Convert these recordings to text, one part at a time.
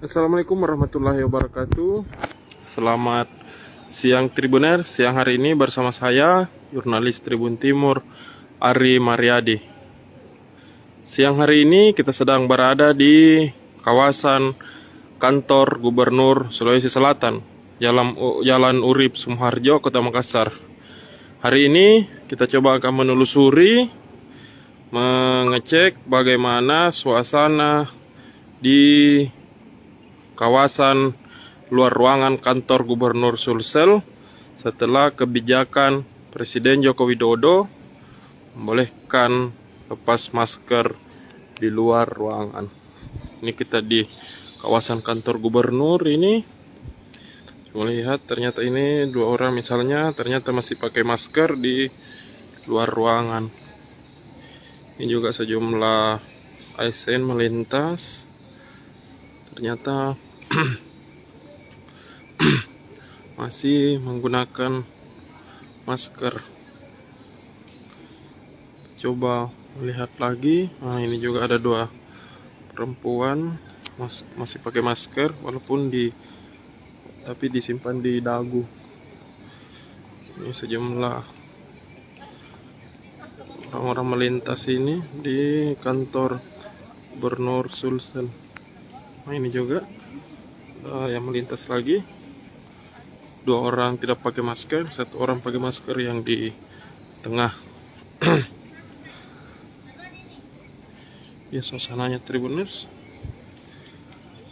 Assalamualaikum warahmatullahi wabarakatuh. Selamat siang Tribuner. Siang hari ini bersama saya, jurnalis Tribun Timur, Ari Mariadi. Siang hari ini kita sedang berada di kawasan kantor Gubernur Sulawesi Selatan, Jalan Urip Sumoharjo, Kota Makassar. Hari ini kita coba akan menelusuri, mengecek bagaimana suasana di kawasan luar ruangan kantor Gubernur Sulsel setelah kebijakan Presiden Joko Widodo membolehkan lepas masker di luar ruangan. Ini kita di kawasan kantor gubernur ini. Melihat ternyata ini dua orang misalnya ternyata masih pakai masker di luar ruangan. Ini juga sejumlah ASN melintas. Ternyata masih menggunakan masker. Coba lihat lagi. Nah, ini juga ada dua perempuan masih pakai masker walaupun tapi disimpan di dagu. Ini sejumlah orang-orang melintas ini di kantor Gubernur Sulsel. Nah, ini juga yang melintas lagi. Dua orang tidak pakai masker, satu orang pakai masker yang di tengah. Ya, suasananya Tribuners.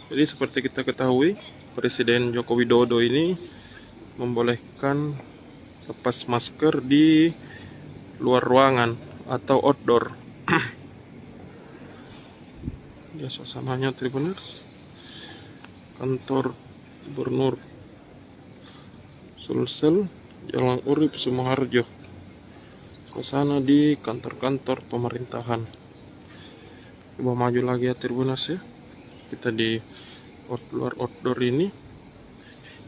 Jadi seperti kita ketahui, Presiden Joko Widodo ini membolehkan lepas masker di luar ruangan atau outdoor. Ya, suasananya Tribuners. Kantor Gubernur Sulsel, Jalan Urip Sumoharjo. Suasana di kantor-kantor pemerintahan. Coba maju lagi ya Tribuners ya. Kita di luar outdoor ini.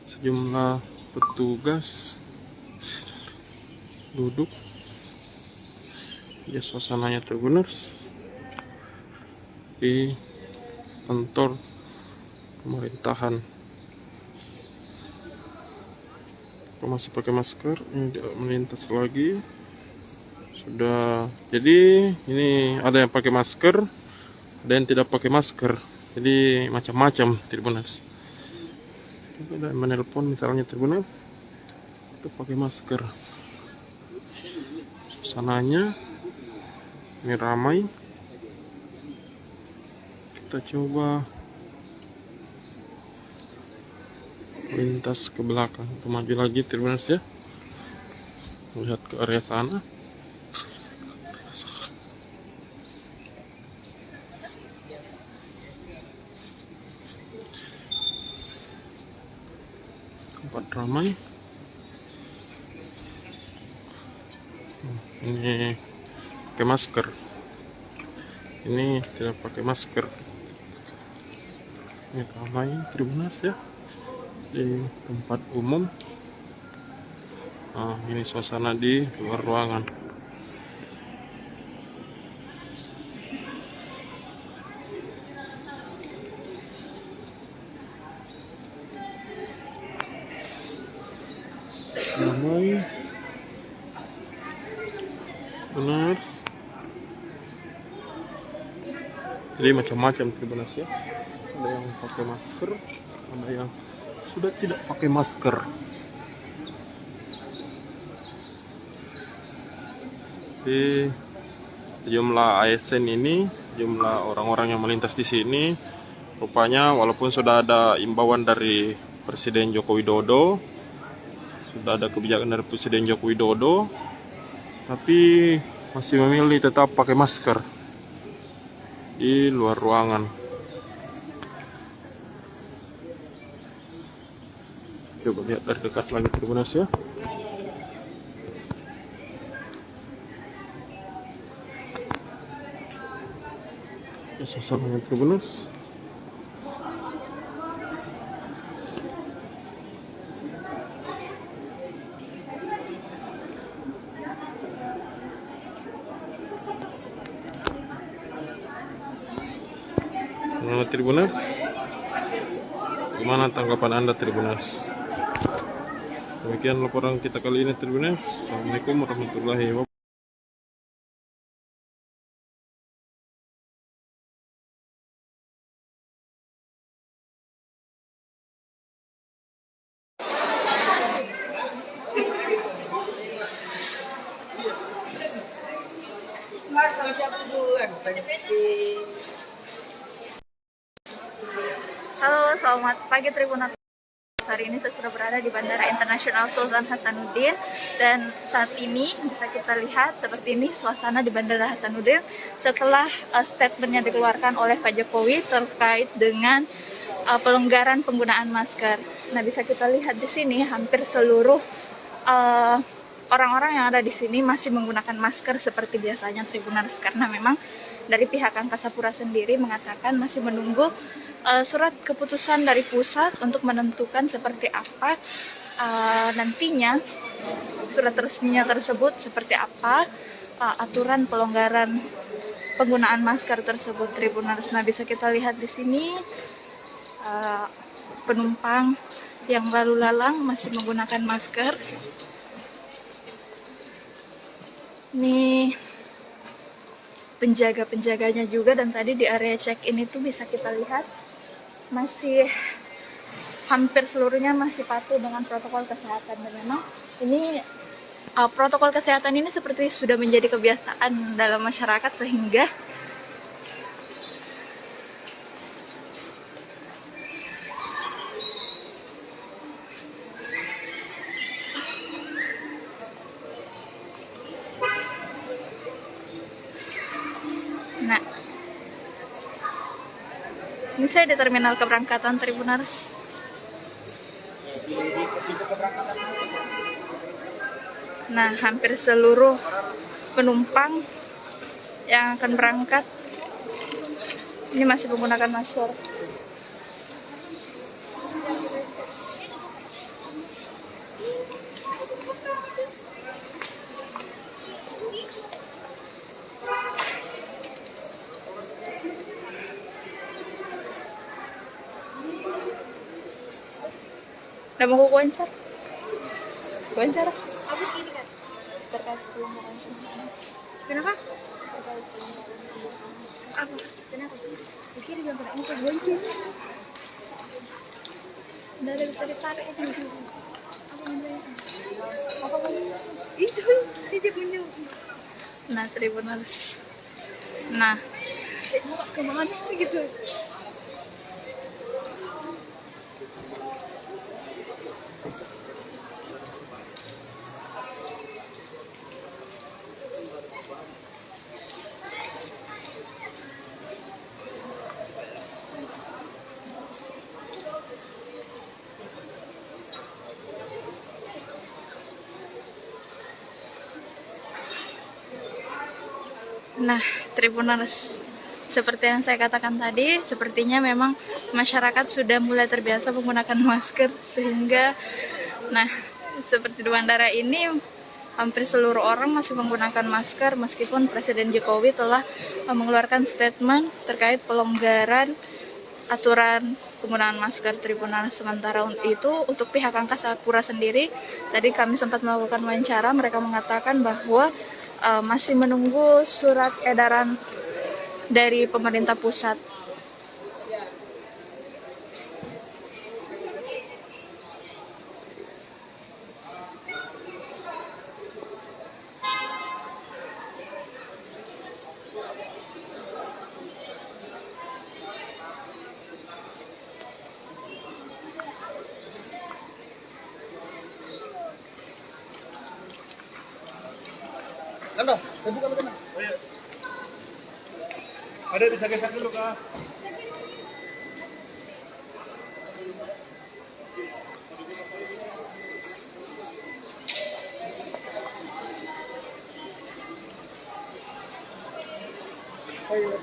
Sejumlah petugas duduk. Ya, suasananya Tribuners di kantor pemerintahan. Kok masih pakai masker? Ini tidak melintas lagi. Sudah. Jadi ini ada yang pakai masker, ada yang tidak pakai masker. Jadi macam-macam Tribuners. Ada yang menelpon misalnya Tribuners, itu pakai masker. Suasananya ini ramai. Kita coba lintas ke belakang, kita maju lagi Tribuners ya, lihat ke area sana. Tempat ramai. Ini pakai masker, ini tidak pakai masker. Ini ramai Tribuners ya, di tempat umum. Nah, ini suasana di luar ruangan. Ramai benar. Jadi macam-macam Tribuners ya. Ada yang pakai masker, ada yang sudah tidak pakai masker. Di jumlah ASN ini, jumlah orang-orang yang melintas di sini, rupanya walaupun sudah ada imbauan dari Presiden Joko Widodo, sudah ada kebijakan dari Presiden Joko Widodo, tapi masih memilih tetap pakai masker di luar ruangan. Coba lihat dari dekat lagi Tribuners ya. Ya, suasananya Tribuners. Tribuners. Bagaimana tanggapan Anda, Tribuners? Demikian laporan kita kali ini, Tribuners. Assalamualaikum warahmatullahi wabarakatuh. Halo, selamat pagi Tribuners. Hari ini saya sudah berada di Bandara Internasional Sultan Hasanuddin, dan saat ini bisa kita lihat seperti ini suasana di Bandara Hasanuddin setelah statementnya dikeluarkan oleh Pak Jokowi terkait dengan pelonggaran penggunaan masker. Nah, bisa kita lihat di sini hampir seluruh orang-orang yang ada di sini masih menggunakan masker seperti biasanya, Tribuners, karena memang dari pihak Angkasa Pura sendiri mengatakan masih menunggu surat keputusan dari pusat untuk menentukan seperti apa nantinya surat resminya tersebut, seperti apa aturan pelonggaran penggunaan masker tersebut, Tribuners. Nah, bisa kita lihat di sini penumpang yang lalu lalang masih menggunakan masker. Ini penjaga-penjaganya juga, dan tadi di area check-in itu bisa kita lihat masih hampir seluruhnya masih patuh dengan protokol kesehatan. Dan memang ini protokol kesehatan ini seperti sudah menjadi kebiasaan dalam masyarakat, sehingga nah, ini saya di terminal keberangkatan, Tribuners. Nah, hampir seluruh penumpang yang akan berangkat ini masih menggunakan masker. Udah mau aku wawancara? Wawancara? Apa ini kan? Terkait pelonggaran. Kenapa? Terkait pelonggaran. Apa? Kenapa? Pikir bilang kena muka bonceng. Udah ada bisa ditarik itu. Apa namanya? Apa lagi? Itu dia punya. Nah, Tribuners. Nah, Muka kemana gitu? Nah, Tribuners, seperti yang saya katakan tadi, sepertinya memang masyarakat sudah mulai terbiasa menggunakan masker, sehingga nah, seperti di bandara ini hampir seluruh orang masih menggunakan masker, meskipun Presiden Jokowi telah mengeluarkan statement terkait pelonggaran aturan penggunaan masker, Tribuners. Sementara itu untuk pihak Angkasa Pura sendiri, tadi kami sempat melakukan wawancara, mereka mengatakan bahwa masih menunggu surat edaran dari pemerintah pusat. Nanda, saya buka dulu. Oh, iya. Ada bisa geser dulu, Kak. Oh, iya.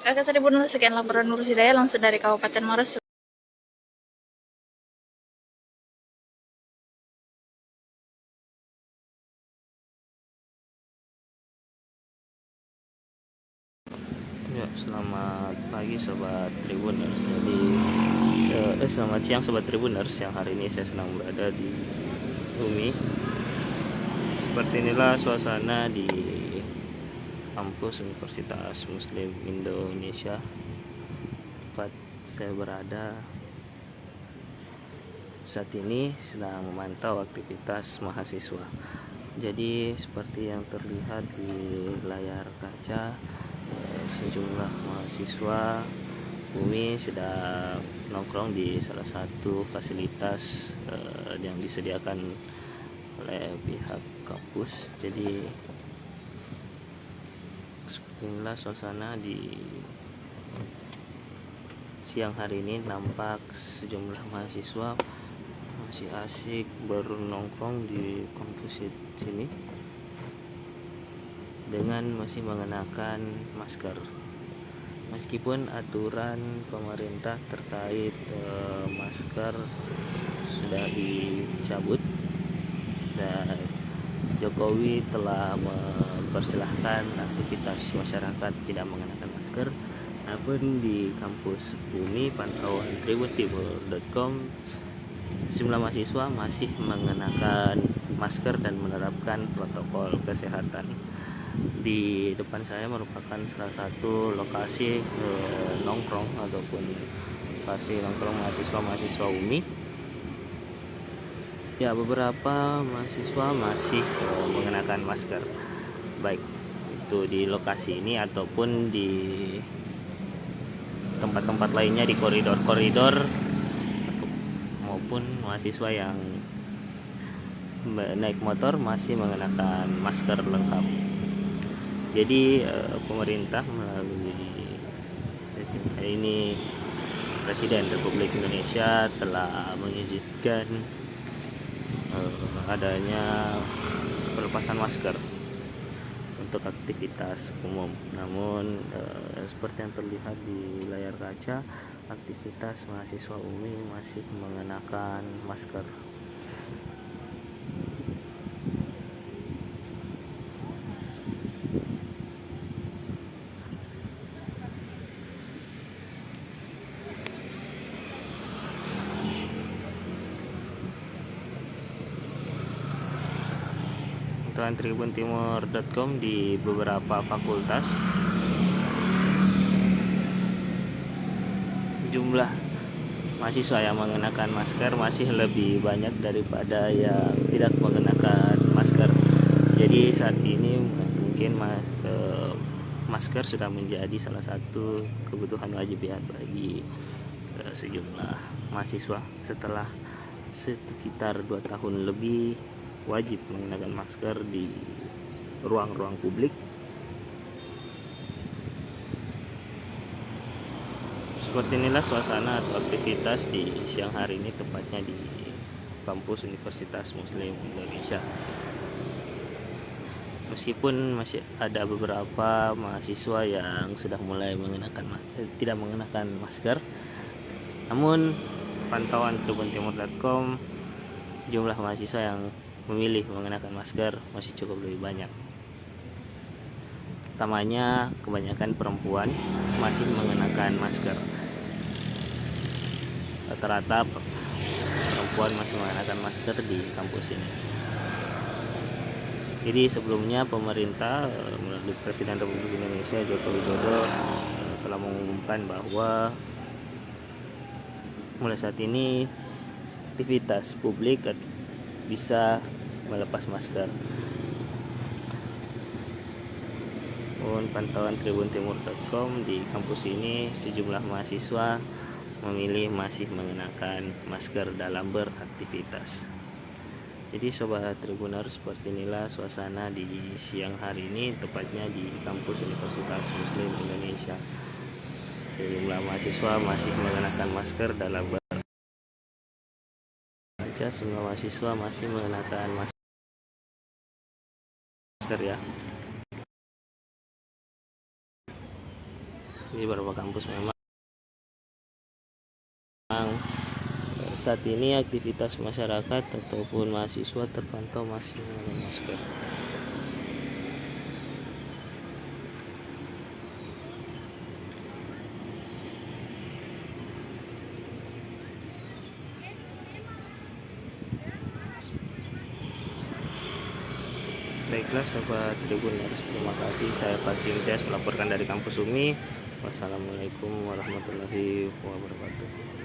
Kakak Tribuners, sekian laporan Nur Hidayah langsung dari Kabupaten Maros. Ya, selamat pagi Sobat Tribuners. Jadi, selamat siang Sobat Tribuners. Yang hari ini saya sedang berada di Umi. Seperti inilah suasana di kampus Universitas Muslim Indonesia tempat saya berada saat ini, sedang memantau aktivitas mahasiswa. Jadi seperti yang terlihat di layar kaca, sejumlah mahasiswa Umi sedang nongkrong di salah satu fasilitas yang disediakan oleh pihak kampus. Jadi seperti inilah suasana di siang hari ini. Nampak sejumlah mahasiswa masih asik bernongkrong di kampus sini dengan masih mengenakan masker, meskipun aturan pemerintah terkait masker sudah dicabut dan Jokowi telah mempersilahkan aktivitas masyarakat tidak mengenakan masker. Namun di kampus Umi, pantauan tribuntimur.com, sejumlah mahasiswa masih mengenakan masker dan menerapkan protokol kesehatan. Di depan saya merupakan salah satu lokasi nongkrong ataupun lokasi nongkrong mahasiswa Umi. Ya, beberapa mahasiswa masih mengenakan masker, baik itu di lokasi ini ataupun di tempat-tempat lainnya, di koridor-koridor, maupun mahasiswa yang naik motor masih mengenakan masker lengkap. Jadi pemerintah melalui ini Presiden Republik Indonesia telah mengizinkan adanya pelepasan masker untuk aktivitas umum. Namun seperti yang terlihat di layar kaca, aktivitas mahasiswa Umi masih mengenakan masker. Tribuntimur.com, di beberapa fakultas jumlah mahasiswa yang mengenakan masker masih lebih banyak daripada yang tidak mengenakan masker. Jadi saat ini mungkin masker sudah menjadi salah satu kebutuhan wajib ya bagi sejumlah mahasiswa setelah sekitar 2 tahun lebih wajib mengenakan masker di ruang-ruang publik. Seperti inilah suasana atau aktivitas di siang hari ini, tepatnya di kampus Universitas Muslim Indonesia. Meskipun masih ada beberapa mahasiswa yang sudah mulai tidak mengenakan masker, namun pantauan tribuntimur.com, jumlah mahasiswa yang memilih mengenakan masker masih cukup lebih banyak. Utamanya kebanyakan perempuan masih mengenakan masker. Rata-rata perempuan masih mengenakan masker di kampus ini. Jadi sebelumnya pemerintah melalui Presiden Republik Indonesia Joko Widodo telah mengumumkan bahwa mulai saat ini aktivitas publik bisa melepas masker. Pantauan tribuntimur.com, di kampus ini sejumlah mahasiswa memilih masih mengenakan masker dalam beraktivitas. Jadi Sobat Tribuner, seperti inilah suasana di siang hari ini, tepatnya di kampus Universitas Muslim Indonesia. Sejumlah mahasiswa masih mengenakan masker dalam beraktivitas. Semua mahasiswa masih mengenakan masker ya. di beberapa kampus memang saat ini aktivitas masyarakat ataupun mahasiswa terpantau masih menggunakan masker. Baiklah sahabat Tribuners, terima kasih. Saya Pak Timtias melaporkan dari kampus UMI. Wassalamualaikum warahmatullahi wabarakatuh.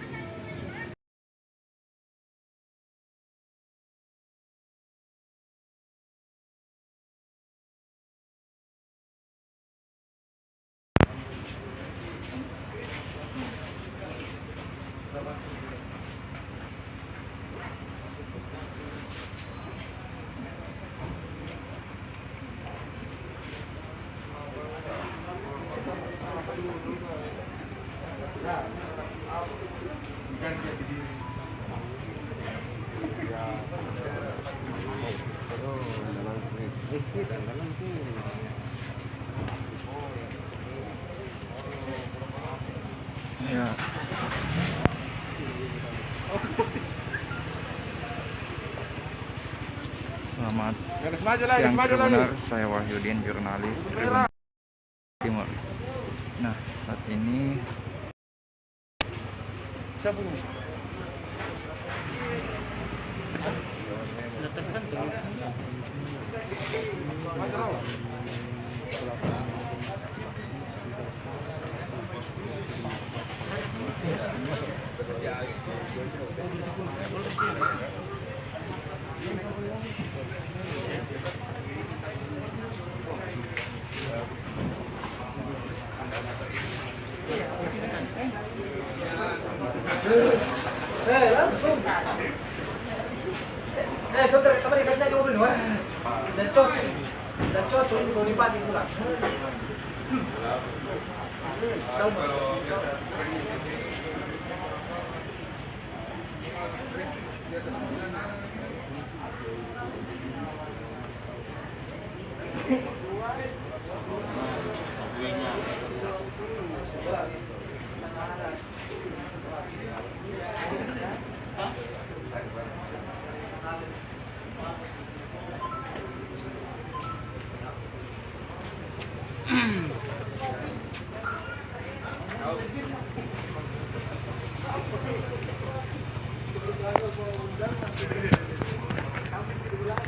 Ya. Selamat siang Tribunner, saya Wahyudin, jurnalis Tribun Timur. Nah, saat ini saudara, kita balik kasih aja mobil dua. Dan cocok ini mau dipakai pulang.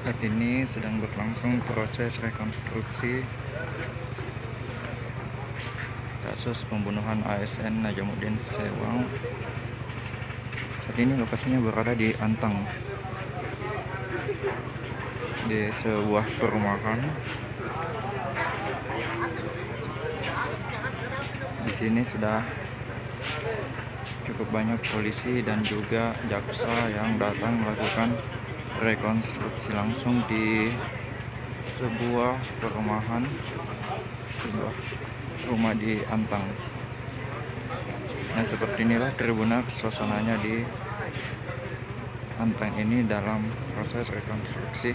saat ini sedang berlangsung proses rekonstruksi kasus pembunuhan ASN Najamuddin Sewang. Saat ini lokasinya berada di Antang, di sebuah perumahan. Di sini sudah cukup banyak polisi dan juga jaksa yang datang melakukan rekonstruksi langsung di sebuah perumahan, sebuah rumah di Antang. Nah, seperti inilah Tribunner suasananya di Antang ini dalam proses rekonstruksi.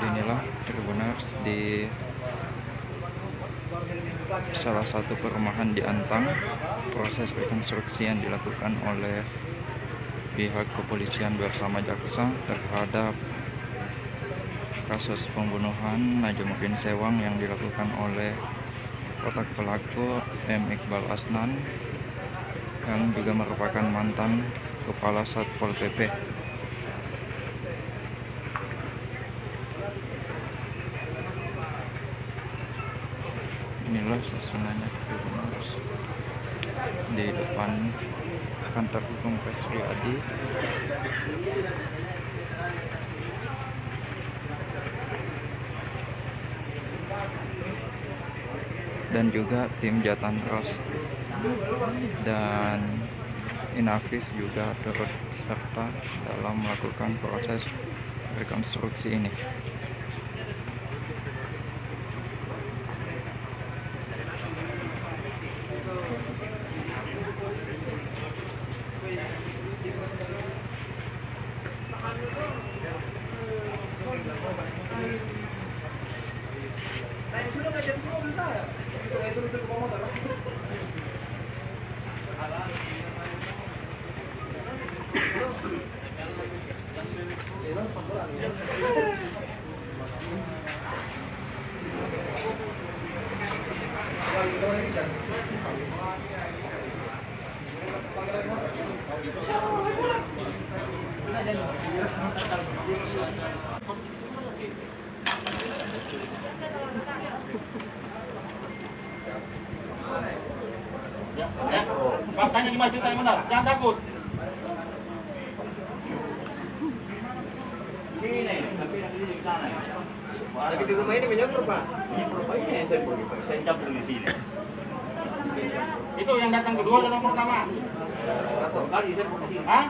Inilah Tribuners di salah satu perumahan di Antang, proses rekonstruksi yang dilakukan oleh pihak kepolisian bersama jaksa terhadap kasus pembunuhan Najamuddin Sewang yang dilakukan oleh otak pelaku M. Iqbal Asnan yang juga merupakan mantan Kepala Satpol PP. Inilah suasananya di depan kantor hukum Presriadi. Dan juga tim Jatan Ros dan Inavis juga turut serta dalam melakukan proses rekonstruksi ini. Faktanya 5 juta yang benar, jangan takut. Tapi di rumah ini menyebar, Pak. Menyebar ini yang saya campur di sini. Itu yang datang kedua atau yang pertama? Hah?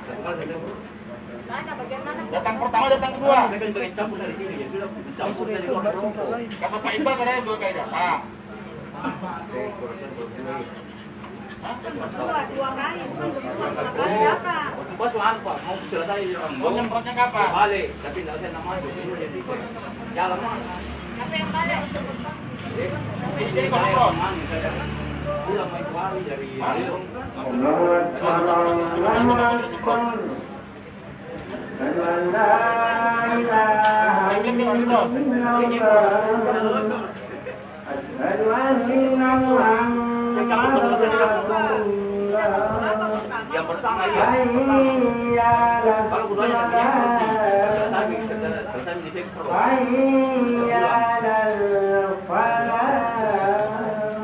Datang pertama, datang kedua. Kata Pak Iqbal katanya 2 kali datang. Dua kali, bukan sekali datang. Bos apa? Mau selesai nyemprotnya kapan? Balik, tapi tidak usah nama jalan mana? Apa yang balik? Jadi kontrol. Pulang mau itu hari dari yang pertama iya. Kalau keduanya nanti selesai di sektor.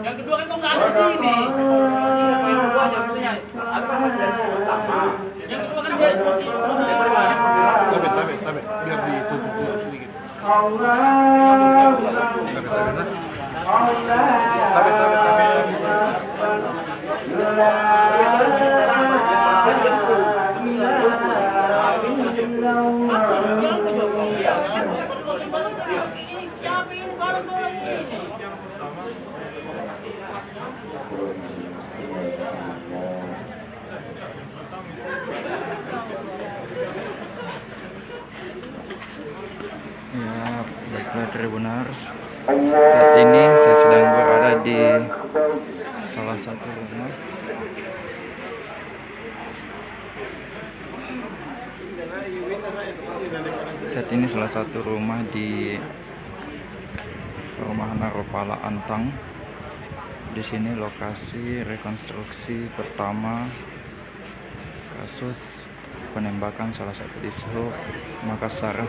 Yang kedua kan nggak ada di sini. Yang kedua yang maksudnya apa dari pertama. Yang kedua kan dia Tabe, biar ditutup dulu sedikit. Ya, baiklah Tribuners. Saat ini saya sedang berada di salah satu rumah. Saat ini salah satu rumah di Rumah Naropala Antang. Di sini lokasi rekonstruksi pertama kasus penembakan salah satu dishub Makassar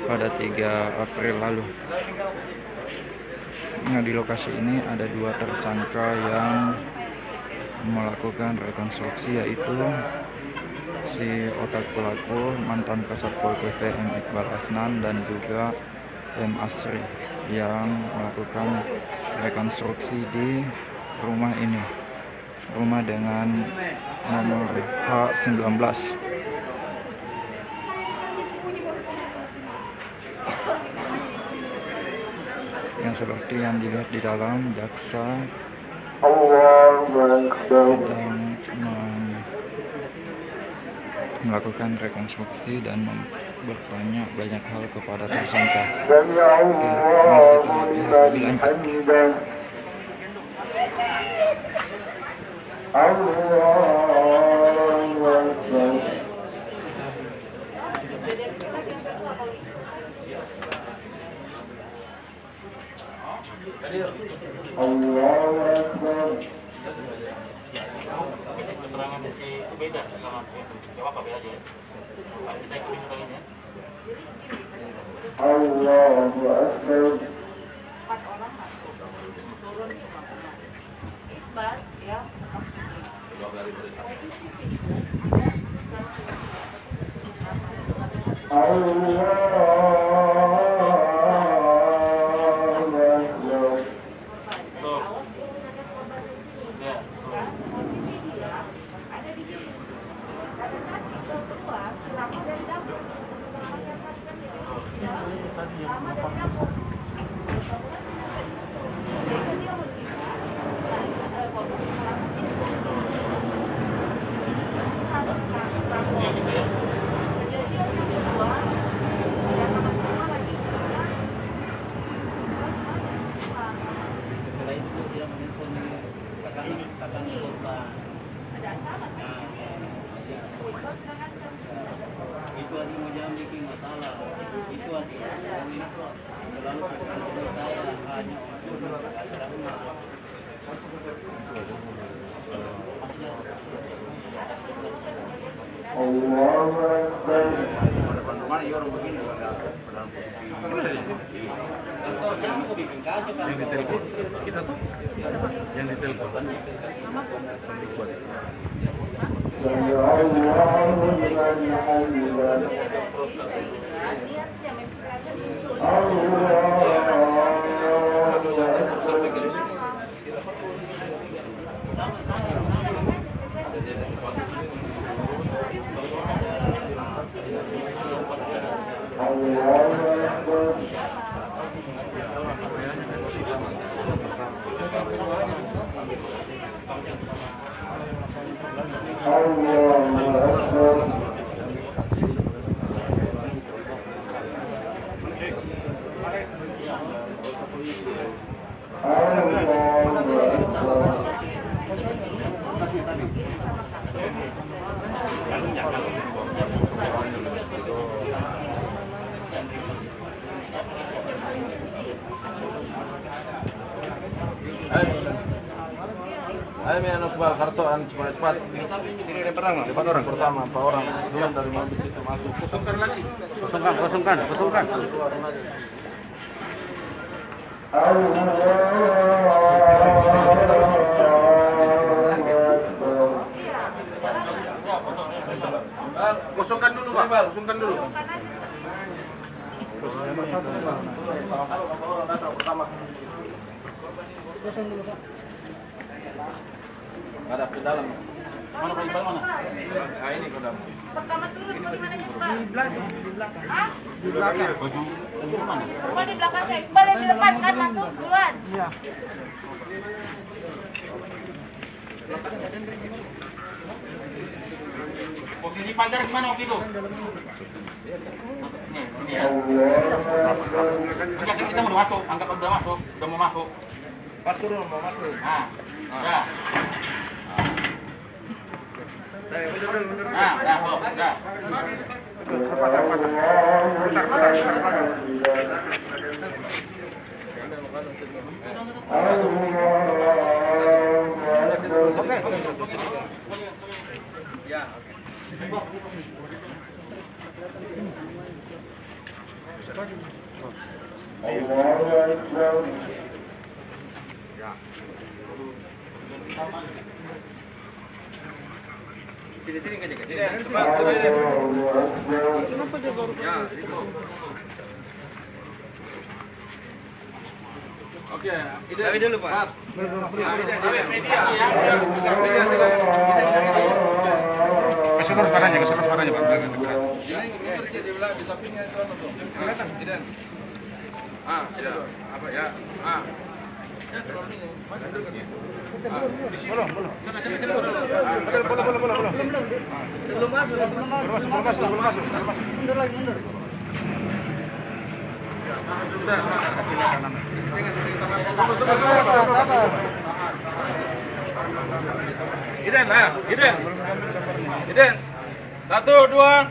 pada 3 April lalu. Nah, di lokasi ini ada 2 tersangka yang melakukan rekonstruksi, yaitu si otak pelaku mantan Kasat Pol PP M. Iqbal Asnan dan juga M. Asri yang melakukan rekonstruksi di rumah ini, rumah dengan nomor H19. Yang seperti yang dilihat di dalam, jaksa sedang melakukan rekonstruksi dan bertanya banyak hal kepada tersangka. Oke, mari kita lihat lebih lanjut. keterangan itu beda sama itu. Jawab apa beda aja ya? Kita ikutin keterangannya. Allahu Akbar. Iqbal, ya. Allahu Akbar. Yang ditelepon kita tuh, yang ditelepon. Sami Allahu liman hamidah. Ayo anu kepala kartu cepat. Ini pertama, 4 orang. Pertama, 4 orang. Duluan dari mobil itu masuk. Kosongkan. Kosongkan dulu, Pak. Kosongkan dulu. Pertama. Kosong dulu, Pak. Ada di dalam. Mana paling mana? Nah, ini ke dalam. Pertama dulu di mana nih, Pak? Di belakang. Di belakang. Rumah di belakang saya. Iqbal yang di depan kan masuk duluan. Iya. Posisi pagar gimana waktu itu? Ini ya. Enggak, kita mau masuk, anggap udah masuk, udah mau masuk. Pas turun mau masuk. Nah, ya. Nah, udah. Oke, ide dulu, Pak. Kasih terus suaranya, Pak. Di sampingnya itu tuh. Ide. Sudah. Apa ya? Ya, terus ini. Belum. Belum masuk. Mundur lagi. Sudah. Iden. 1, 2,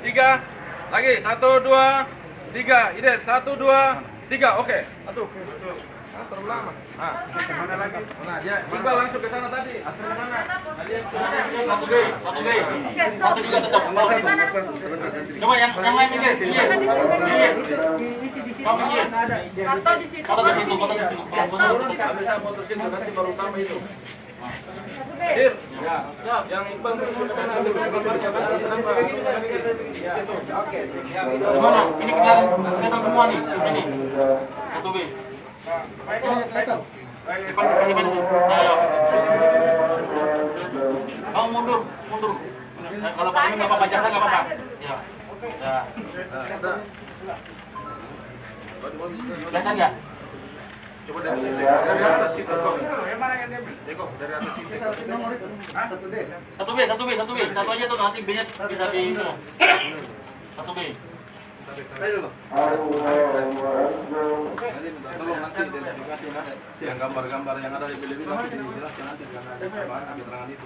3. Lagi 1, 2, 3. Iden 1, 2, 3. Oke. Aduh. Terlalu lama. Kemana lagi? Nah, dia Iqbal langsung ke sana tadi. Asal ke sana. Satu B. Satu juga tetap. Coba yang lain ini. Kamu ini. Atau di situ. Foto di situ. Bisa foto situ nanti baru tambah itu. Dir, ya. Yang Iqbal ke sana ambil gambarnya kan kenapa? Oke. Gimana? Ini kelihatan semua nih. Ini. Satu B. Kamu mundur. Kalau Pak ini nggak apa-apa, jasa nggak apa-apa. Ya. Kelihatan nggak? Coba dari sini. Dari atas situ. Dari atas sini. Satu B. Satu aja tuh nanti B-nya bisa di itu. Satu B. Tolong nanti identifikasi yang gambar-gambar yang ada di film ini dijelaskan nanti karena ada keterangan itu.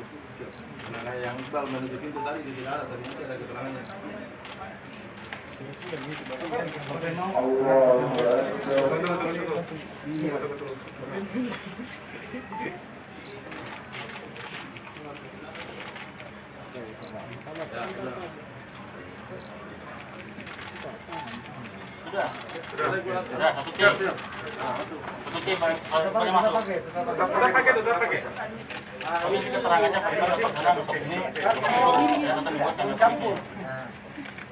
Karena yang Iqbal menuju pintu tadi tidak ada, tapi nanti ada keterangannya.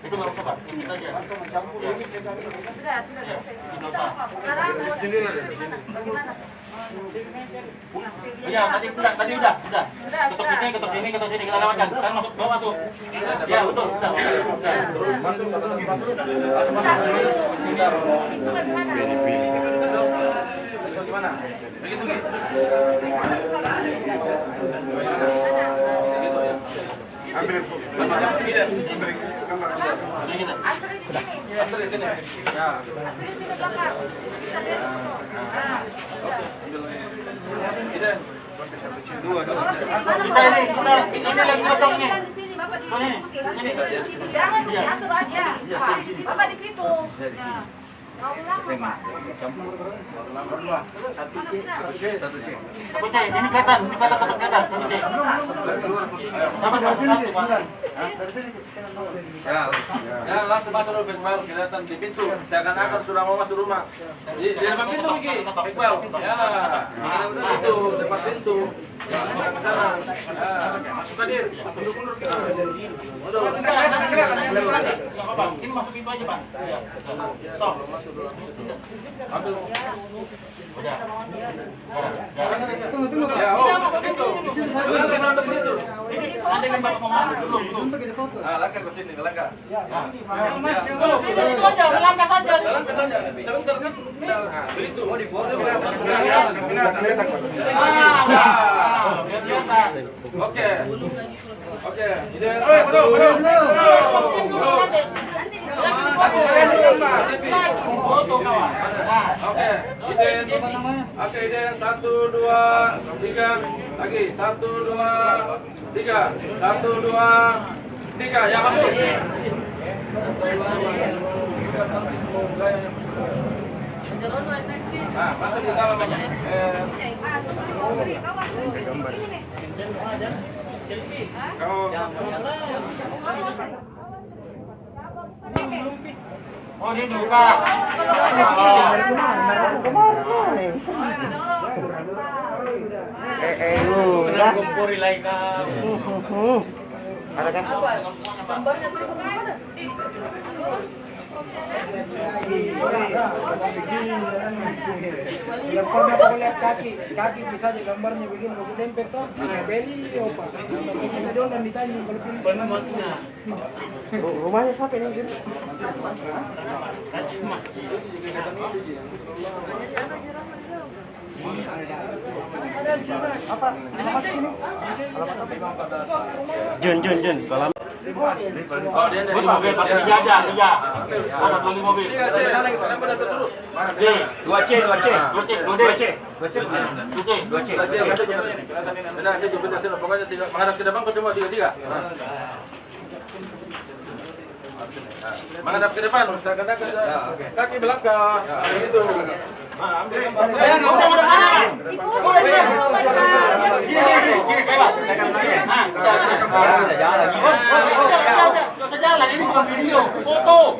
Itu nggak usah Pak, ini saja. Iya, tadi udah. Ketuk sini, kita lewatkan. Kan masuk, bawa masuk. Ya, betul, udah. Gimana? Begitu nih. Ambil Ya, langsung masuk dulu Iqbal, kelihatan di pintu. Seakan-akan sudah mau masuk rumah. Di depan pintu Miki, Iqbal. Ya, itu depan pintu. Ya, ke sana. Ini masuk pintu aja Pak. Stop. Ambil. Udah. Ya, oh, itu. Langkah sampai situ. Nanti kan Bapak mau masuk dulu. Langkah ke sini, langkah. Itu aja, langkah saja. Langkah saja. Sebentar kan. Itu. Oke. Oke. Oke, Iden. 1, 2, 3. Lagi. 1, 2, 3. 1, 2, 3. Ya, masuk. Nah, masuk di dalam. Oh, dia buka. Udah. Kumpuri lagi kan. Ada kan? Yang pernah aku lihat kaki bisa aja gambarnya begini, aku dempet toh, beli apa? Kita doang dan ditanya kalau pilih. Rumahnya siapa yang gitu? Apa? Alamat sini? Jun. Kalau Oh, dia dari mobil pakai aja, tiga. Ada beli mobil. 3C, terus. D, 2C. Benar, pokoknya menghadap ke depan semua 3. Menghadap ke depan, kaki belakang. Itu. Ambil gambar. Jalan, ini bukan video, foto.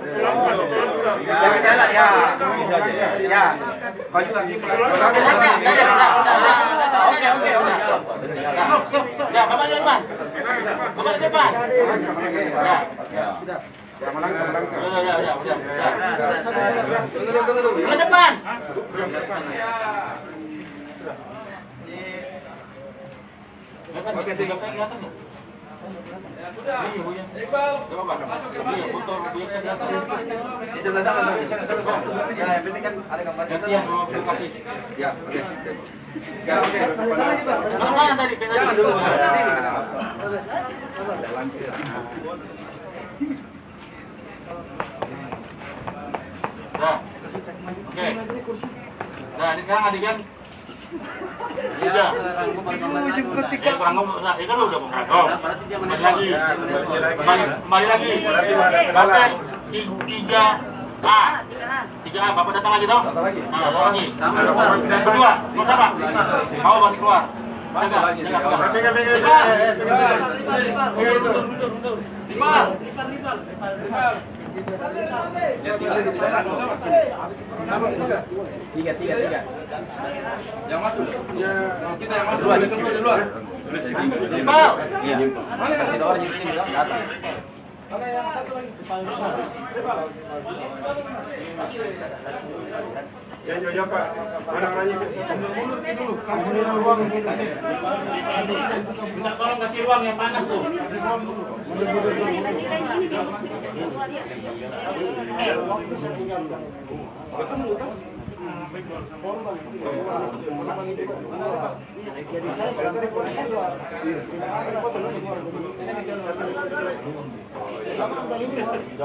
jalan ya. Ya. Baju lagi. Oke. Ya, Bapak depan. Ya. Udah. Ke depan. Oke, kelihatan nggak? Sudah. Iqbal. Iya, foto biasa. Di sebelah sana. Ya, yang penting kan ada gambarnya. Nanti yang mau kasih. Ya, oke. Ya, oke. Mana tadi? Jangan dulu. Sini kenapa? Nah. Oke. Nah, ini sekarang adegan. Iya. Kurang ngomong. Nah, itu lu udah merangkum. Kembali lagi. Kembali lagi. 3A. 3A, Bapak datang lagi toh? Datang lagi. Nah, datang lagi. Kedua, mau siapa? Kau bagi keluar. Jaga. Tiga. Yang masuk. Ya, kita yang masuk. Di luar. Iya. Mana yang ada orang di sini datang? Mana yang satu lagi? Ya, Pak. Mana orangnya? Minta tolong kasih ruang yang panas tuh.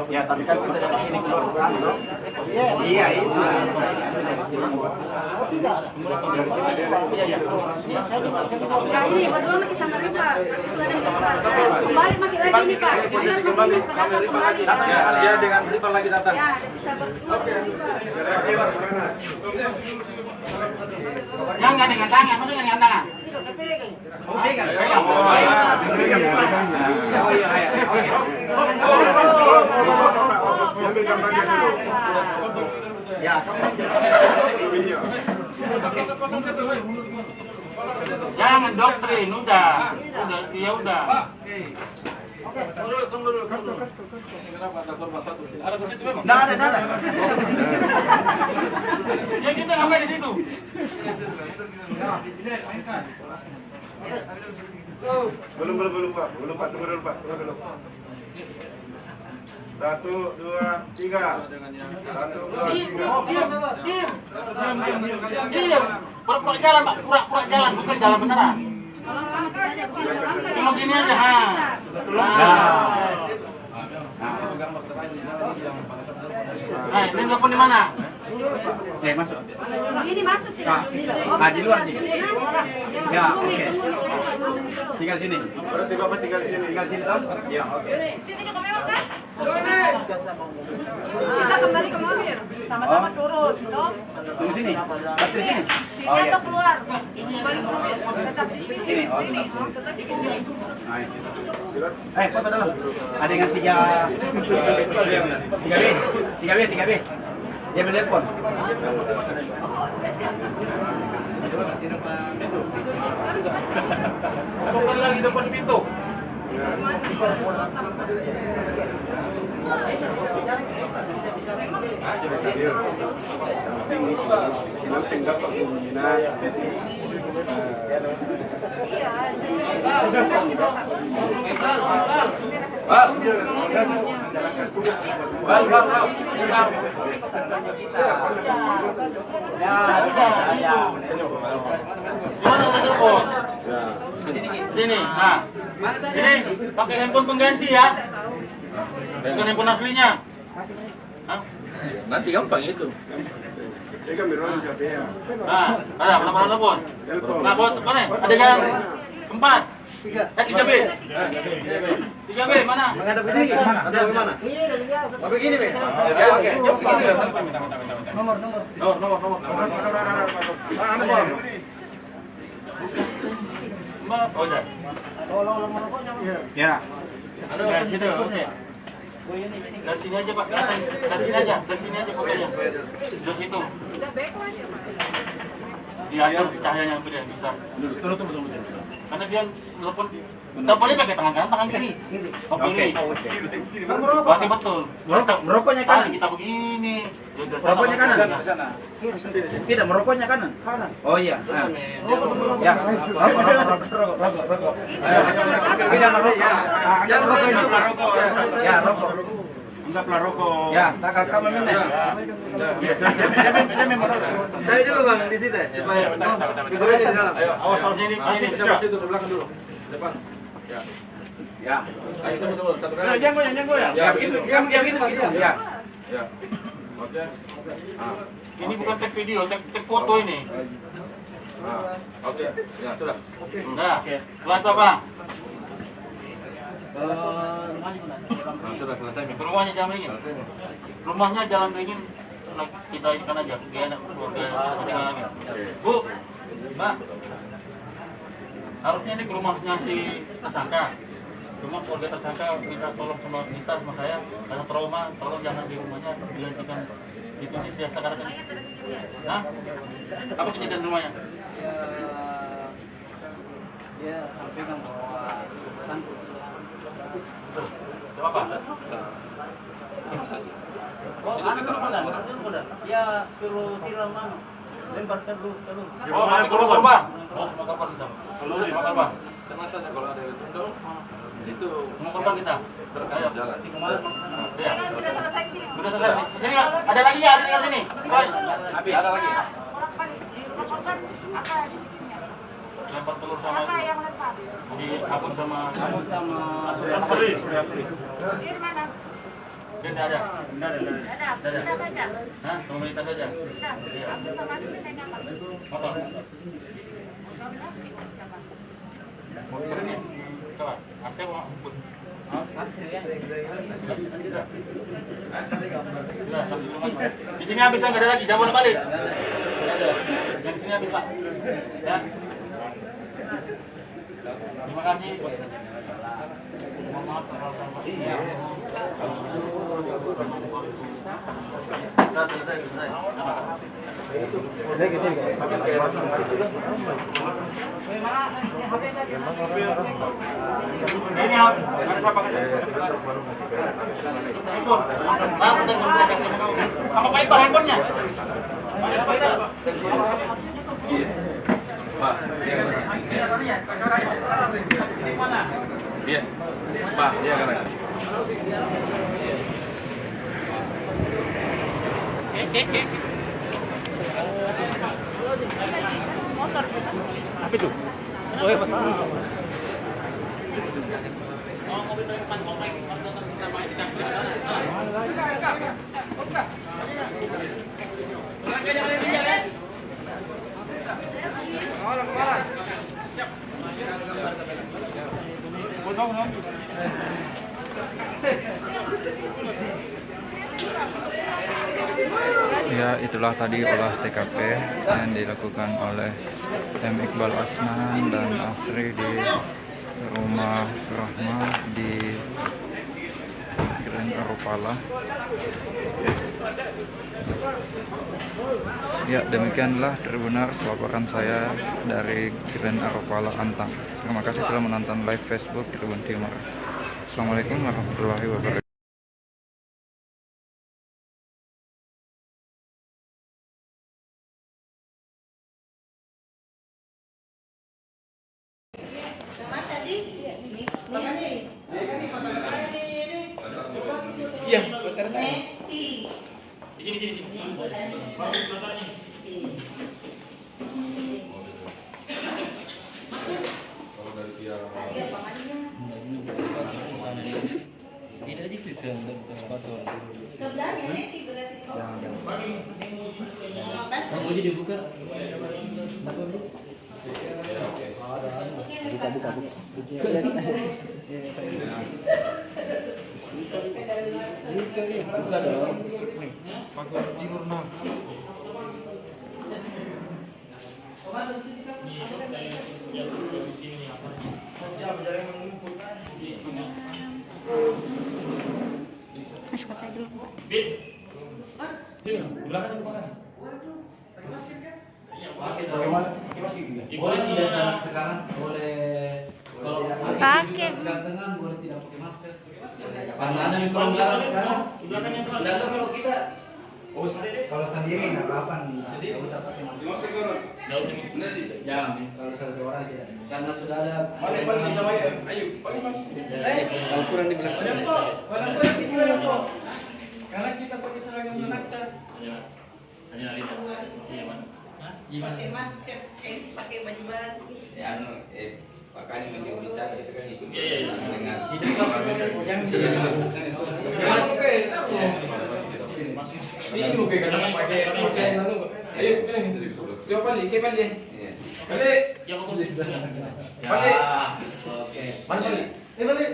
Ya, tapi kan kita dari sini keluar sana. Iya, itu. Ya ini berdua makin sama Ripa. Kembali makin lagi nih Pak. Dia dengan Ripa lagi datang. Ya, ada sisa berdua. Yang nggak dengan tangan, maksudnya dengan tangan. Jangan doktrin, udah, ya udah. Tunggu dulu. Kenapa ada korban satu? Ada ke situ memang? Nggak ada. Ya kita ngapain di situ? Belum, Pak. Tunggu dulu, Pak. 1, 2, 3. 1, 2, 3. Diam. Pura-pura jalan, Pak. Pura-pura jalan, bukan jalan beneran. Cuma gini aja, ha. Nah, ini telepon di mana? Masuk. Ini masuk tidak? Di luar sih. Ya, oke. Tinggal sini. Berarti Bapak tinggal di sini. Tinggal sini toh? Ya, oke. Sini juga memang kan? Kita kembali ke mobil. Sama-sama turun, toh? Tunggu sini. Di sini. Sini atau keluar? Kembali ke mobil. Tetap di sini. Sini. Oh, Sini. Tetap di sini. Foto dulu. Ada yang 3B. Dia menelpon. Masukkan lagi depan pintu. Sini, nah. Ini pakai handphone pengganti ya. Bukan handphone aslinya. Hah? Nanti gampang itu. Nah, ada nomor telepon. Nah, buat mana? Adegan 4. 3B. 3B mana? Menghadap ini mana? Ada bagaimana? Oh, begini, Be. Ya, oke. Jom begini. Nomor. Oh, udah. Ya. Dari situ. Dari sini aja, Pak. Dari sini aja fotonya. Dari situ. Diatur cahayanya biar bisa. Tunggu. Karena dia teleponnya pakai tangan kanan, tangan kiri. Oke. Berarti betul. Merokoknya kanan. Kita begini. Merokoknya kanan. Tidak, merokoknya kanan. Oh iya. Ya. Rokok. Ya, rokok itu rokok. Ya, rokok. Anggaplah rokok. Ya, tak kamu minum. Dari dulu Bang di situ. Supaya kita di dalam. Ayo, awas soal sini. Coba situ ke belakang dulu. Depan. Ya. Ayo tunggu satu kali. Jangan goyang. Ya, begitu. Yang itu begitu. Ya. Ya. Oke. Ini bukan tag video, tag foto ini. Oke. Ya, sudah. Nah, kelas apa? Sudah. sudah selesai. Rumahnya Jalan Beringin. Rumahnya Jalan Beringin. Kita ikan aja. Dia anak keluarga. Bu, Mbak. Harusnya ini ke rumahnya si tersangka. Cuma keluarga tersangka minta tolong sama saya karena trauma, tolong jangan di rumahnya digantikan itu biasa karena kan. Hah? Apa kejadian rumahnya? Dia sampaikan bahwa Apa? oh, dia suruh siram lemparkan dulu. Oh, ada korban. Oh, sama korban kita. Kalau sama korban. Termasuknya kalau ada itu Sama korban kita. Ayo. jalan. Ya. Sudah selesai sih. Sudah selesai. Sini nggak? Ada lagi nggak? Ada di sini. Habis. Ada lagi. Lempar telur sama Apa yang lempar? di akun sama Asri. Di mana? dia nggak ada. Ada. Kita saja. Hah? Sama kita saja. Kita. Aku sama Asri naik apa? Motor. Motor ini. Coba. Asli mau ampun. Di sini habis nggak ada lagi, jangan boleh balik. Yang di sini habis Pak. Ya. Terima kasih. Mohon maaf kalau sama. Iya. Ini apa? Sama Pak Iqbal handphonenya. Iya. Pak, iya kan. Apa itu? Oh, ya, Pak. Ya, itulah tadi olah TKP yang dilakukan oleh M. Iqbal Asnan dan Asri di rumah Rahma di Grand Arupala. Ya, demikianlah Tribuners laporan saya dari Grand Arupala Antang. Terima kasih telah menonton live Facebook Tribun Timur. Assalamualaikum warahmatullahi wabarakatuh. Iya, di sini. Masuk kota dulu. Boleh tidak sekarang? Boleh. Kalau Pakai. gantengan boleh tidak pakai masker. Karena ada pelonggaran sekarang. Sedangkan kalau kita kalau sendiri nggak apa-apa nih. Jadi nggak usah pakai masker. Jangan. Kalau satu orang tidak. Karena sudah ada. Paling sama ya. Ayo. Paling mas. Kalau kurang dibilang Kalau kurang dibilang kok. Karena kita pakai seragam dokter. Hanya ada Gimana? Pakai masker, pakai baju baru. Ya, makanya yang bisa itu kan ikut Iya. dengan yang sini mungkin karena pakai lalu ayo siapa balik ke balik balik yang ngomong sih. balik oke balik balik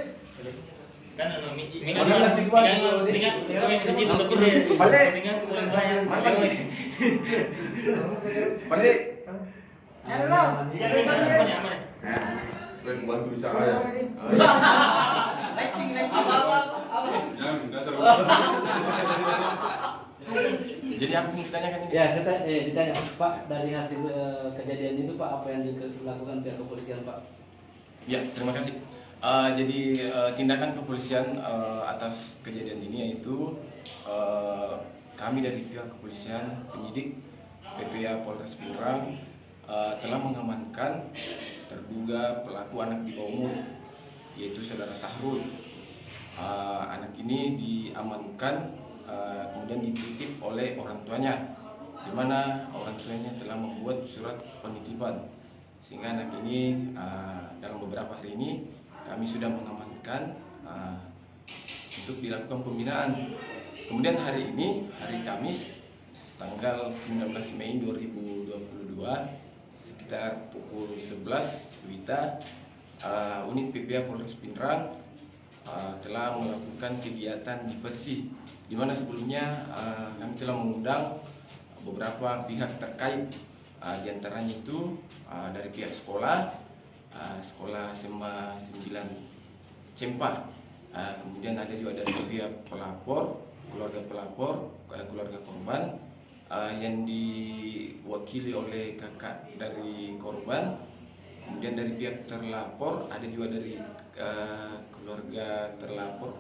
Bantu bicara ya. Jadi aku ingin tanyakan ini. Ya, saya ditanya Pak, dari hasil kejadian itu Pak, apa yang dilakukan pihak kepolisian Pak? Ya, terima kasih. Jadi tindakan kepolisian atas kejadian ini yaitu kami dari pihak kepolisian penyidik PPA Polres Pindrang telah mengamankan terduga pelaku anak di bawah umur, yaitu saudara Sahrul. Anak ini diamankan kemudian dititip oleh orang tuanya, di mana orang tuanya telah membuat surat penitipan, sehingga anak ini dalam beberapa hari ini kami sudah mengamankan untuk dilakukan pembinaan. Kemudian hari ini, hari Kamis, tanggal 19 Mei 2022, sekitar pukul 11 WITA, unit PPA Polres Pindrang telah melakukan kegiatan di Bersih, di mana sebelumnya kami telah mengundang beberapa pihak terkait, diantaranya itu dari pihak sekolah, sekolah SMA 9 Cempa, kemudian ada juga dari pihak pelapor, keluarga pelapor, keluarga korban, yang diwakili oleh kakak dari korban, kemudian dari pihak terlapor ada juga dari keluarga terlapor,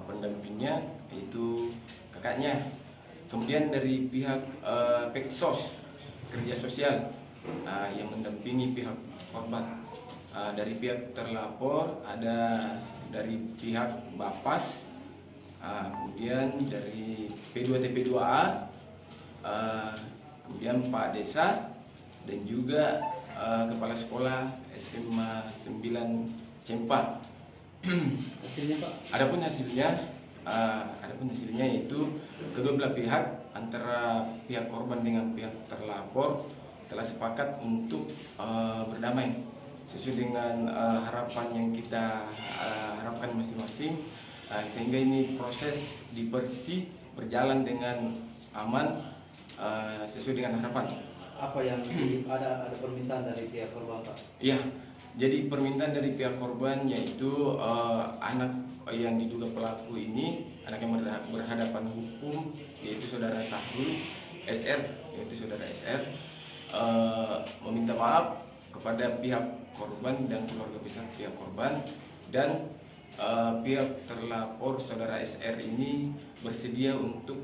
pendampingnya yaitu kakaknya, kemudian dari pihak Peksos kerja sosial yang mendampingi pihak korban. Dari pihak terlapor ada dari pihak Bapas, kemudian dari P2TP2A, kemudian Pak Desa, dan juga kepala sekolah SMA 9 Cempa. Hasilnya Pak? Adapun hasilnya yaitu kedua belah pihak antara pihak korban dengan pihak terlapor telah sepakat untuk berdamai sesuai dengan harapan yang kita harapkan masing-masing, sehingga ini proses di Bersih berjalan dengan aman sesuai dengan harapan. Apa yang ada permintaan dari pihak korban Pak? Iya, jadi permintaan dari pihak korban yaitu anak yang diduga pelaku ini, anak yang berhadapan hukum, yaitu saudara Sahrul SR, meminta maaf kepada pihak korban dan keluarga besar pihak korban, dan pihak terlapor saudara SR ini bersedia untuk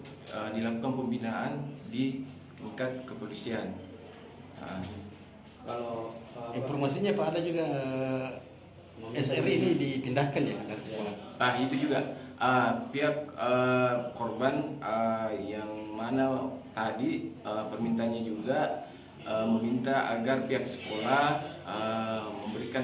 dilakukan pembinaan di tingkat kepolisian. Kalau informasinya Pak, ada juga SR ini dipindahkan ya dari sekolah. Itu juga pihak korban yang mana tadi permintaannya juga meminta agar pihak sekolah memberikan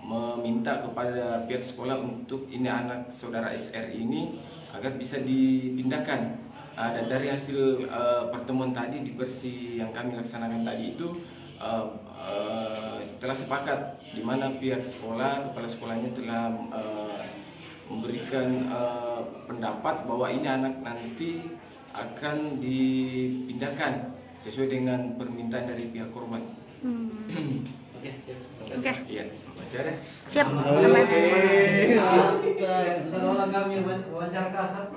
meminta kepada pihak sekolah untuk ini anak saudara SR ini agar bisa dipindahkan. Dan dari hasil pertemuan tadi di Bersih yang kami laksanakan tadi itu telah sepakat, di mana pihak sekolah, kepala sekolahnya telah memberikan pendapat bahwa ini anak nanti akan dipindahkan sesuai dengan permintaan dari pihak korban. Oke. Iya, masih ada. Siap. Seolah kami wawancara kasar.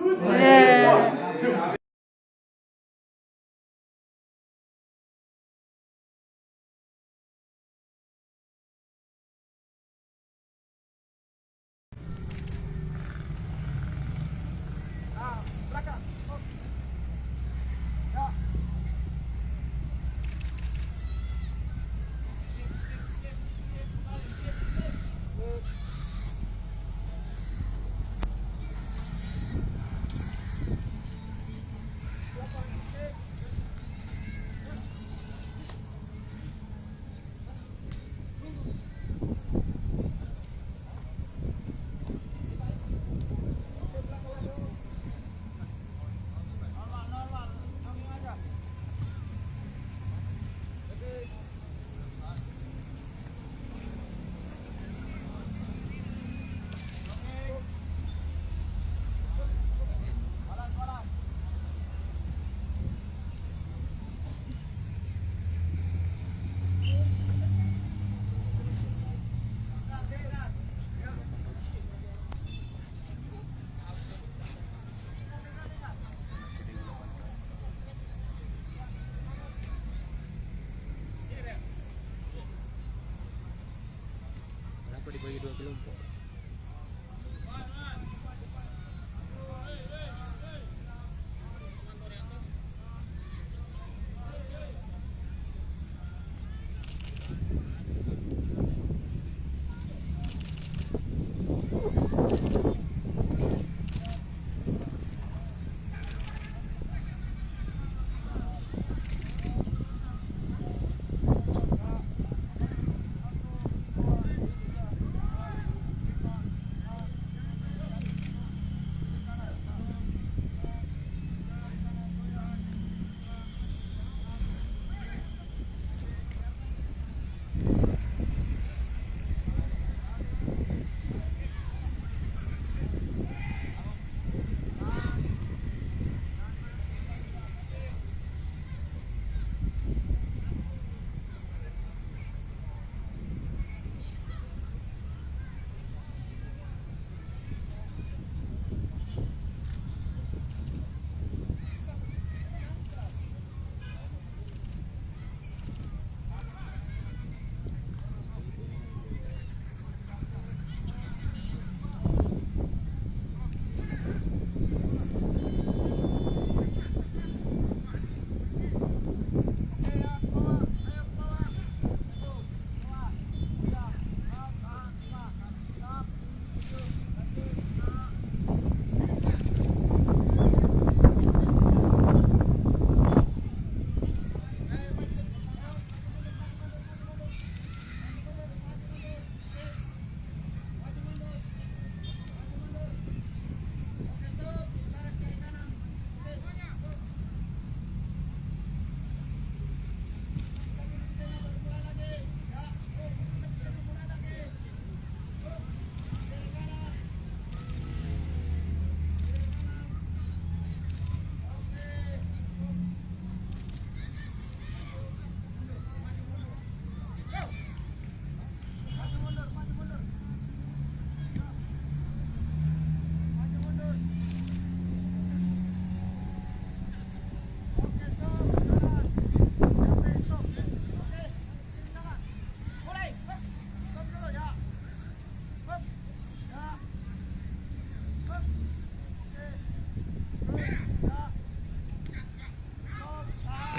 kelompok.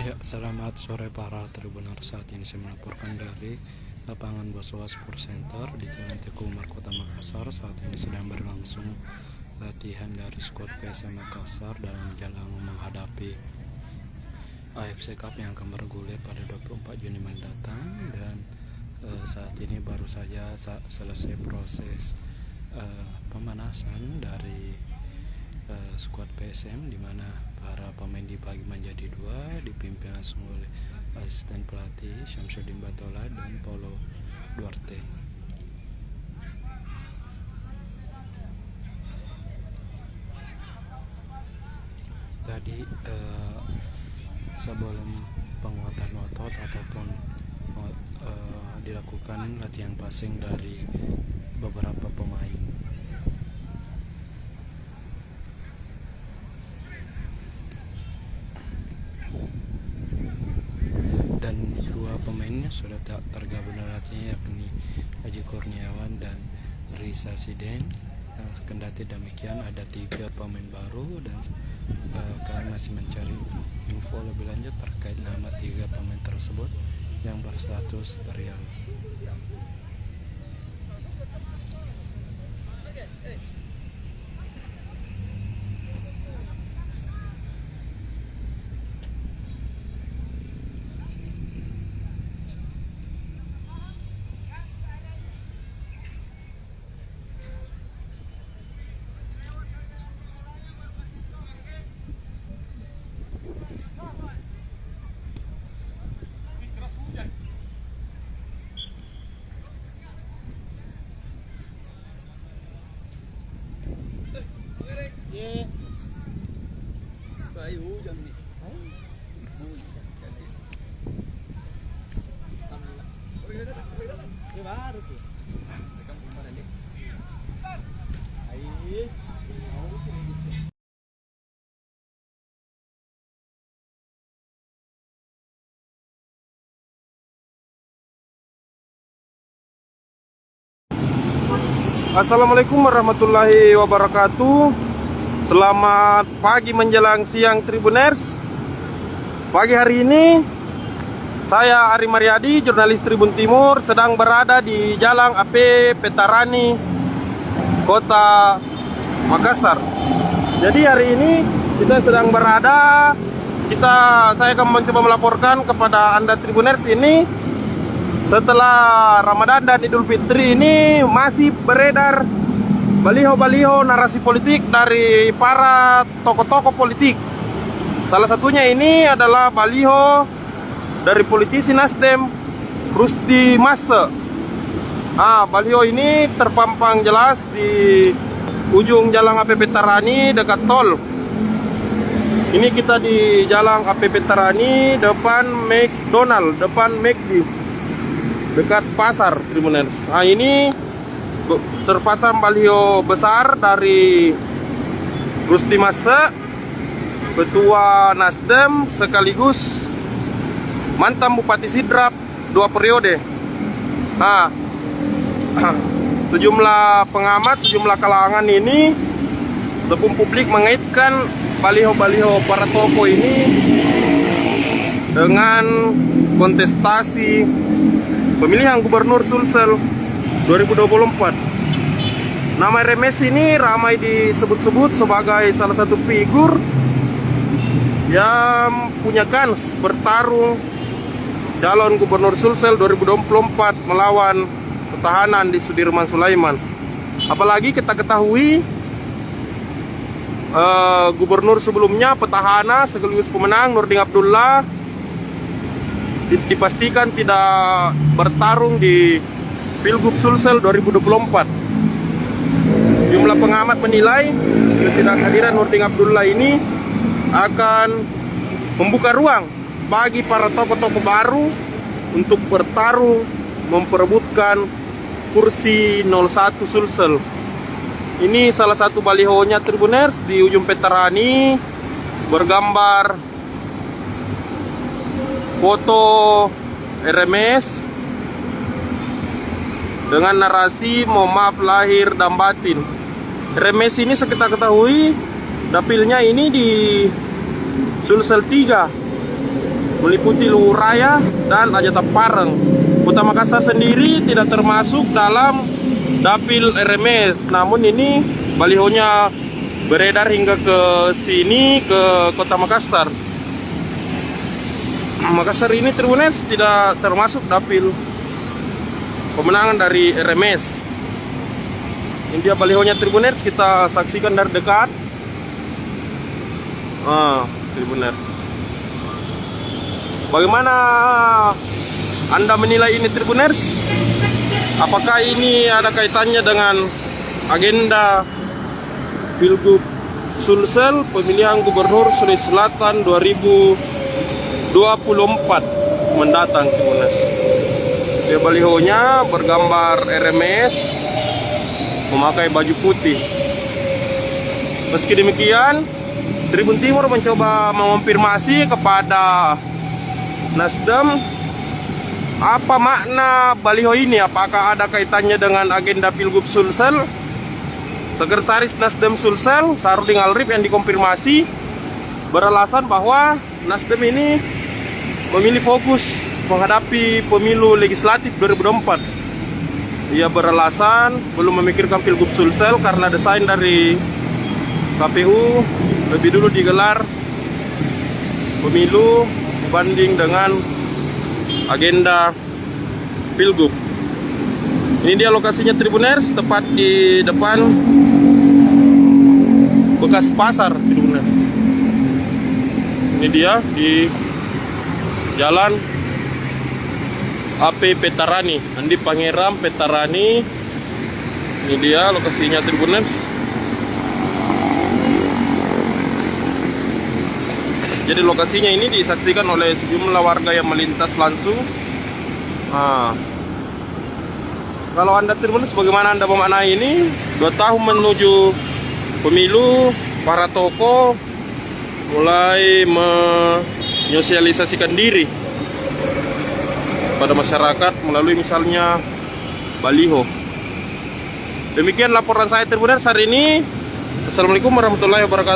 Ya, selamat sore para Tribuner. Saat ini saya melaporkan dari lapangan Boswa Sport Center di Jalan Teguh Umar, Kota Makassar. Saat ini sedang berlangsung latihan dari skuad PSM Makassar dalam jalan menghadapi AFC Cup yang akan bergulir pada 24 Juni mendatang. Dan saat ini baru saja selesai proses pemanasan dari skuad PSM, di mana para pemain dibagi menjadi dua, dipimpin langsung oleh asisten pelatih Syamsuddin Batola dan Paulo Duarte. Tadi sebelum penguatan otot ataupun dilakukan latihan passing dari beberapa pemain. Dan dua pemainnya sudah tergabung dalam latihan, yakni Haji Kurniawan dan Risa Siden. Kendati demikian, ada 3 pemain baru dan kami masih mencari info lebih lanjut terkait nama 3 pemain tersebut yang berstatus trial. Assalamualaikum warahmatullahi wabarakatuh. Selamat pagi menjelang siang Tribuners. Pagi hari ini saya Ari Mariadi, jurnalis Tribun Timur, sedang berada di Jalan AP Petarani, Kota Makassar. Jadi hari ini kita sedang berada, saya akan mencoba melaporkan kepada Anda Tribuners ini setelah Ramadan dan Idul Fitri ini masih beredar baliho-baliho narasi politik dari para tokoh-tokoh politik. Salah satunya ini adalah baliho dari politisi Nasdem Rusdi Massa. Baliho ini terpampang jelas di ujung Jalan AP Petarani dekat tol. Ini kita di Jalan AP Petarani depan McDonald, depan McD, dekat pasar Tribuners. Ini terpasang baliho besar dari Rusdi Massa, Ketua Nasdem sekaligus mantan Bupati Sidrap 2 periode. Sejumlah pengamat, sejumlah kalangan ini ataupun publik mengaitkan baliho-baliho para tokoh ini dengan kontestasi pemilihan Gubernur Sulsel 2024. Nama RMS ini ramai disebut-sebut sebagai salah satu figur yang punya kans bertarung calon Gubernur Sulsel 2024 melawan petahanan di Sudirman Sulaiman. Apalagi kita ketahui Gubernur sebelumnya petahana sekaligus pemenang Nurdin Abdullah dipastikan tidak bertarung di Pilgub Sulsel 2024. Jumlah pengamat menilai ketidakhadiran Nurdin Abdullah ini akan membuka ruang bagi para tokoh-tokoh baru untuk bertarung memperebutkan kursi 01 Sulsel. Ini salah satu balihonya Tribuners di ujung Petarani, bergambar foto RMS dengan narasi mohon maaf lahir dan batin. RMS ini kita ketahui dapilnya ini di Sulsel 3, meliputi Luhur Raya dan Ajat Pareng. Kota Makassar sendiri tidak termasuk dalam dapil RMS, namun ini balihonya beredar hingga ke sini, ke Kota Makassar. Makassar ini Tribuners tidak termasuk dapil pemenangan dari RMS. Ini dia balihonya Tribuners, kita saksikan dari dekat. Tribuners, bagaimana Anda menilai ini Tribuners? Apakah ini ada kaitannya dengan agenda Pilgub Sulsel pemilihan Gubernur Sulawesi Selatan 2024 mendatang Tribuners? Dia balihonya bergambar RMS memakai baju putih. Meski demikian, Tribun Timur mencoba mengonfirmasi kepada Nasdem apa makna baliho ini, apakah ada kaitannya dengan agenda Pilgub Sulsel. Sekretaris Nasdem Sulsel, Sarudin Alrif, yang dikonfirmasi beralasan bahwa Nasdem ini memilih fokus menghadapi pemilu legislatif 2024. Ia beralasan belum memikirkan Pilgub Sulsel karena desain dari KPU lebih dulu digelar pemilu dibanding dengan agenda Pilgub. Ini dia lokasinya Tribuners, tepat di depan bekas pasar Tribuners. Ini dia di Jalan AP Petarani, Andi Pangeram Petarani. Ini dia lokasinya Tribuners. Jadi lokasinya ini disaksikan oleh sejumlah warga yang melintas langsung. Kalau Anda Tribuners, bagaimana Anda memaknai ini? 2 tahun menuju pemilu, para tokoh mulai menyosialisasikan diri pada masyarakat melalui misalnya baliho. Demikian laporan saya Tribuners hari ini. Assalamualaikum warahmatullahi wabarakatuh.